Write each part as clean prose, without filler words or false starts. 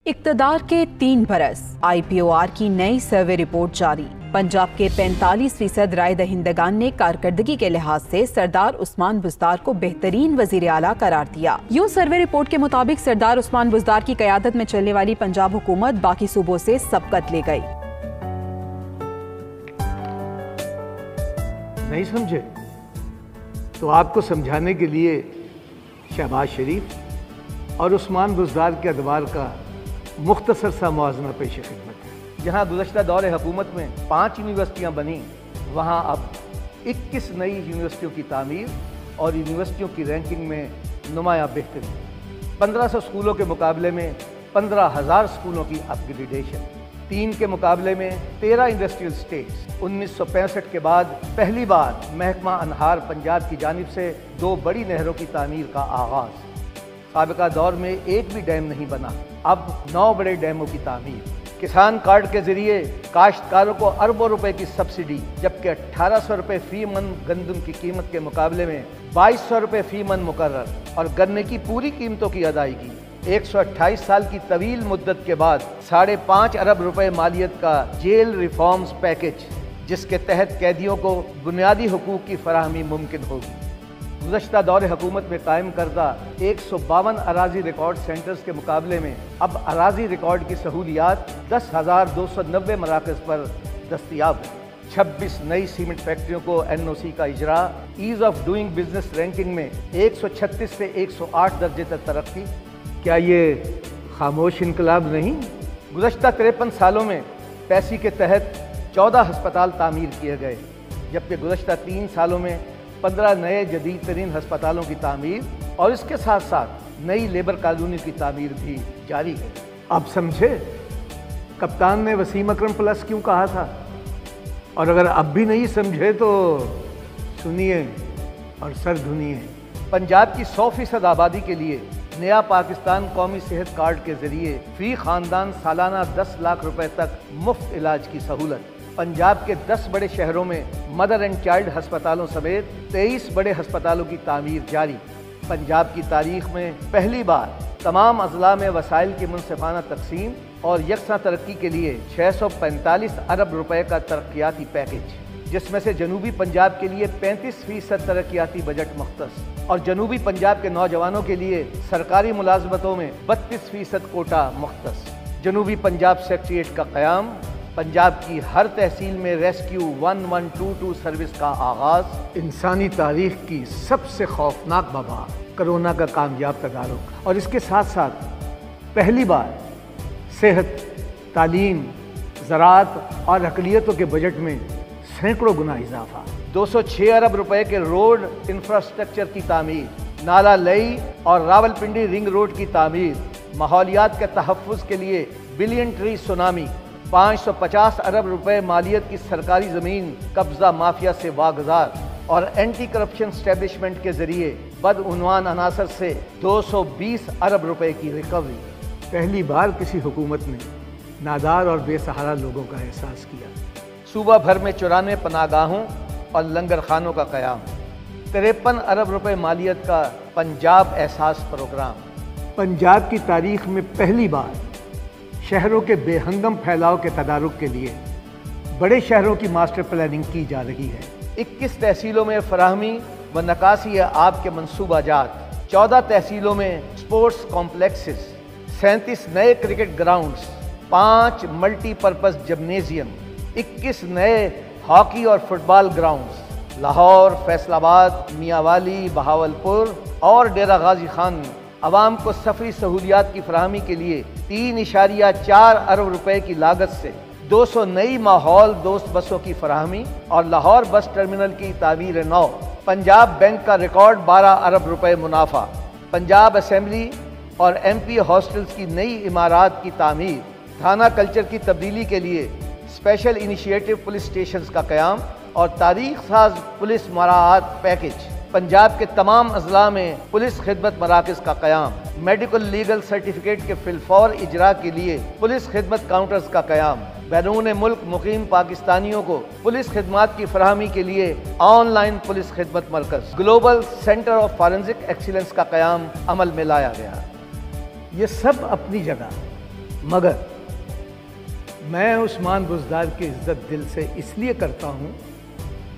इक़्तिदार के 3 बरस, IPOR की नई सर्वे रिपोर्ट जारी। पंजाब के 45% राय दहिंदगान ने कारकर्दगी के लिहाज से सरदार उस्मान बुज़दार को बेहतरीन वज़ीर आला करार दिया। यूं सर्वे रिपोर्ट के मुताबिक सरदार उस्मान बुज़दार की क़यादत में चलने वाली पंजाब हुकूमत बाकी सूबों से सबकत ले गई। नहीं समझे तो आपको समझाने के लिए शहबाज शरीफ और उस्मान बुज़दार के अदवार का मुख्तसर सा मुआज़ना पेश खिदमत है। जहाँ गुज़श्ता दौरे हुकूमत में 5 यूनिवर्सिटियाँ बनी, वहाँ अब 21 नई यूनिवर्सिटियों की तामीर और यूनिवर्सिटियों की रैंकिंग में नुमायाँ बेहतरी। 1500 स्कूलों के मुकाबले में 15,000 स्कूलों की अपग्रेडेशन। 3 के मुकाबले में 13 इंडस्ट्रियल स्टेट्स। 1965 के बाद पहली बार महकमा अनहार पंजाब की जानिब से 2 बड़ी नहरों की तामीर का आगाज़। साबिका दौर में एक भी डैम नहीं बना, अब 9 बड़े डैमों की तामीर। किसान कार्ड के जरिए काश्तकारों को अरबों रुपए की सब्सिडी, जबकि 1800 रुपये फी मन गंदम की कीमत के मुकाबले में 2200 रुपये फी मन मुकर्रर, और गन्ने की पूरी कीमतों की अदायगी। 128 साल की तवील मुद्दत के बाद 5.5 अरब रुपए मालियत का जेल रिफॉर्म्स पैकेज, जिसके तहत कैदियों को बुनियादी हुकूक की फराहमी मुमकिन होगी। गुज़श्ता दौरे हुकूमत में कायम करदा 152 अराजी रिकॉर्ड सेंटर्स के मुकाबले में अब अराजी रिकॉर्ड की सहूलियात 10,290 मराकज़ पर दस्तियाब है। 26 नई सीमेंट फैक्ट्रियों को NOC का इजरा। Ease of doing business ranking में 136 से 108 दर्जे तक तरक्की। क्या ये खामोश इनकलाब नहीं? गुज़श्ता 53 सालों में पैसी के तहत 14 हस्पताल तामीर किए गए, जबकि गुज़श्ता 3 सालों में 15 नए जदीद तरीन हस्पतालों की तामीर और इसके साथ साथ नई लेबर कॉलोनी की तामीर भी जारी है। अब समझे कप्तान ने वसीम अकरम प्लस क्यों कहा था? और अगर अब भी नहीं समझे तो सुनिए और सर धुनिए। पंजाब की 100% आबादी के लिए नया पाकिस्तान कौमी सेहत कार्ड के जरिए फी खानदान सालाना 10 लाख रुपए तक मुफ्त इलाज की सहूलत। पंजाब के 10 बड़े शहरों में मदर एंड चाइल्ड अस्पतालों समेत 23 बड़े अस्पतालों की तामीर जारी। पंजाब की तारीख में पहली बार तमाम अजला में वसाइल की मुनसिफाना तकसीम और यकसा तरक्की के लिए 645 अरब रुपए का तरक्याती पैकेज, जिसमें से जनूबी पंजाब के लिए 35% तरक्याती बजट मुख्तस और जनूबी पंजाब के नौजवानों के लिए सरकारी मुलाजमतों में 32% कोटा मुख्तस। जनूबी पंजाब सेक्रेटेरिएट का क़याम। पंजाब की हर तहसील में रेस्क्यू 1122 सर्विस का आगाज़। इंसानी तारीख की सबसे खौफनाक वबा कोरोना का कामयाब तदारुक, और इसके साथ साथ पहली बार सेहत, तालीम, ज़राअत और अक़लियतों के बजट में सैकड़ों गुना इजाफा। 206 अरब रुपए के रोड इंफ्रास्ट्रक्चर की तामीर। नाला लई और रावलपिंडी रिंग रोड की तामीर। माहौलियात के तहफ़्फ़ुज़ के लिए बिलियन ट्री सुनामी। 550 अरब रुपए मालियत की सरकारी ज़मीन कब्ज़ा माफिया से वागज़ार, और एंटी करप्शन स्टैब्लिशमेंट के ज़रिए बदउनवान अनासर से 220 अरब रुपए की रिकवरी। पहली बार किसी हुकूमत ने नादार और बेसहारा लोगों का एहसास किया। सूबा भर में 94 पनागाहों और लंगर खानों का क़याम। 53 अरब रुपए मालियत का पंजाब एहसास प्रोग्राम। पंजाब की तारीख में पहली बार शहरों के बेहंगम फैलाव के तदारुक के लिए बड़े शहरों की मास्टर प्लानिंग की जा रही है। 21 तहसीलों में फराहमी व नकासी आब के मनसूबाजात। 14 तहसीलों में स्पोर्ट्स कॉम्प्लेक्सेस। 37 नए क्रिकेट ग्राउंड्स। 5 multipurpose gymnasium. 21 नए हॉकी और फुटबॉल ग्राउंड्स। लाहौर, फैसलाबाद, मियांवाली, बहावलपुर और डेरा गाजी खान अवाम को सफरी सहूलियात की फराहमी के लिए 3.4 अरब रुपए की लागत से 200 नई माहौल दोस्त बसों की फराहमी और लाहौर बस टर्मिनल की तामीर नौ। पंजाब बैंक का रिकॉर्ड 12 अरब रुपए मुनाफा। पंजाब असेंबली और MP हॉस्टल्स की नई इमारात की तामीर। थाना कल्चर की तब्दीली के लिए स्पेशल इनिशिएटिव पुलिस स्टेशंस का क़याम और तारीख साज पुलिस मराआत पैकेज। पंजाब के तमाम अजला में पुलिस खिदमत मराकज़ का क़याम। मेडिकल लीगल सर्टिफिकेट के फिलफौर इजरा के लिए पुलिस खिदमत काउंटर्स का क़याम। बैरून मुल्क मुकीम पाकिस्तानियों को पुलिस खिदमात की फराहमी के लिए ऑनलाइन पुलिस खिदमत मरकज़। Global centre of forensic excellence का क़याम अमल में लाया गया। ये सब अपनी जगह مگر میں عثمان بزدار کی عزت دل سے اس لیے کرتا ہوں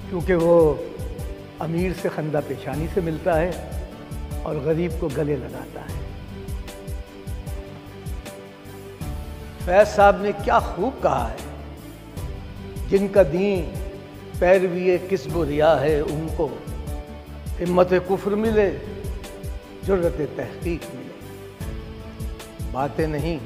کیونکہ وہ امیر سے خندہ پیشانی سے ملتا ہے اور غریب کو گلے لگاتا ہے۔ فیض صاحب نے کیا خوب کہا ہے، جن کا دین پیروی کسب و ریا ہے، ان کو ہمت کفر ملے، جرأت تحقیق ملے۔ باتیں نہیں